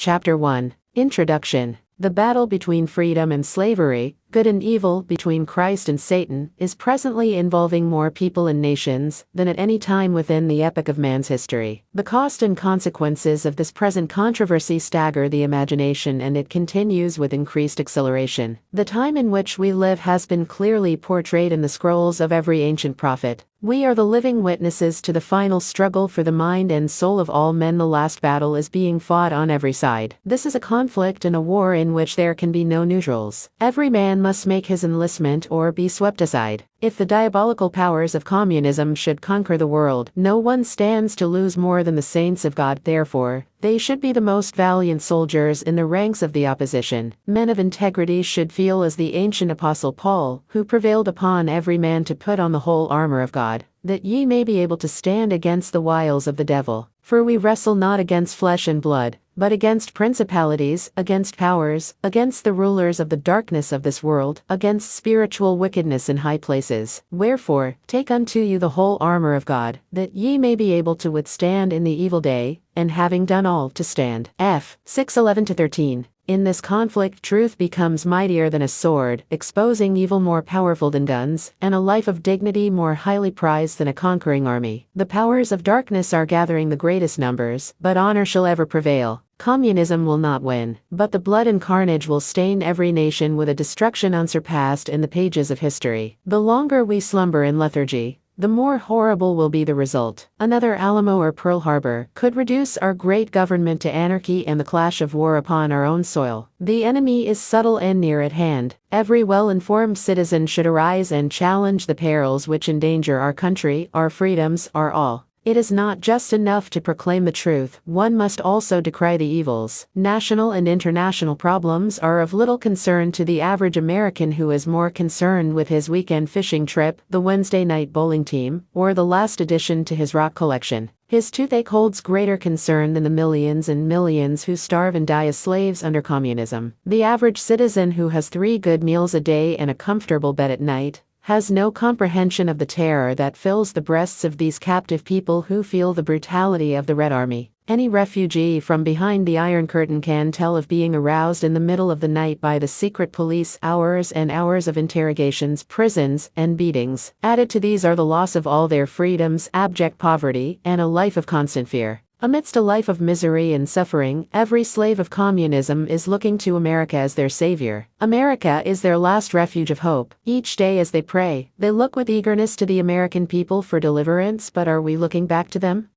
Chapter 1. Introduction. The battle between freedom and slavery, good and evil, between Christ and Satan, is presently involving more people and nations than at any time within the epoch of man's history. The cost and consequences of this present controversy stagger the imagination, and it continues with increased acceleration. The time in which we live has been clearly portrayed in the scrolls of every ancient prophet. We are the living witnesses to the final struggle for the mind and soul of all men. The last battle is being fought on every side. This is a conflict and a war in which there can be no neutrals. Every man must make his enlistment or be swept aside. If the diabolical powers of communism should conquer the world, no one stands to lose more than the saints of God. Therefore, they should be the most valiant soldiers in the ranks of the opposition. Men of integrity should feel as the ancient apostle Paul, who prevailed upon every man to put on the whole armor of God, that ye may be able to stand against the wiles of the devil. For we wrestle not against flesh and blood, but against principalities, against powers, against the rulers of the darkness of this world, against spiritual wickedness in high places. Wherefore, take unto you the whole armor of God, that ye may be able to withstand in the evil day, and having done all, to stand. F. 6:11-13. In this conflict, truth becomes mightier than a sword, exposing evil more powerful than guns, and a life of dignity more highly prized than a conquering army. The powers of darkness are gathering the greatest numbers, but honor shall ever prevail. Communism will not win, but the blood and carnage will stain every nation with a destruction unsurpassed in the pages of history. The longer we slumber in lethargy, the more horrible will be the result. Another Alamo or Pearl Harbor could reduce our great government to anarchy and the clash of war upon our own soil. The enemy is subtle and near at hand. Every well-informed citizen should arise and challenge the perils which endanger our country, our freedoms, our all. It is not just enough to proclaim the truth, one must also decry the evils. National and international problems are of little concern to the average American, who is more concerned with his weekend fishing trip, the Wednesday night bowling team, or the last addition to his rock collection. His toothache holds greater concern than the millions and millions who starve and die as slaves under communism. The average citizen, who has 3 good meals a day and a comfortable bed at night, has no comprehension of the terror that fills the breasts of these captive people who feel the brutality of the Red Army. Any refugee from behind the Iron Curtain can tell of being aroused in the middle of the night by the secret police, hours and hours of interrogations, prisons, and beatings. Added to these are the loss of all their freedoms, abject poverty, and a life of constant fear. Amidst a life of misery and suffering, every slave of communism is looking to America as their savior. America is their last refuge of hope. Each day as they pray, they look with eagerness to the American people for deliverance. But are we looking back to them?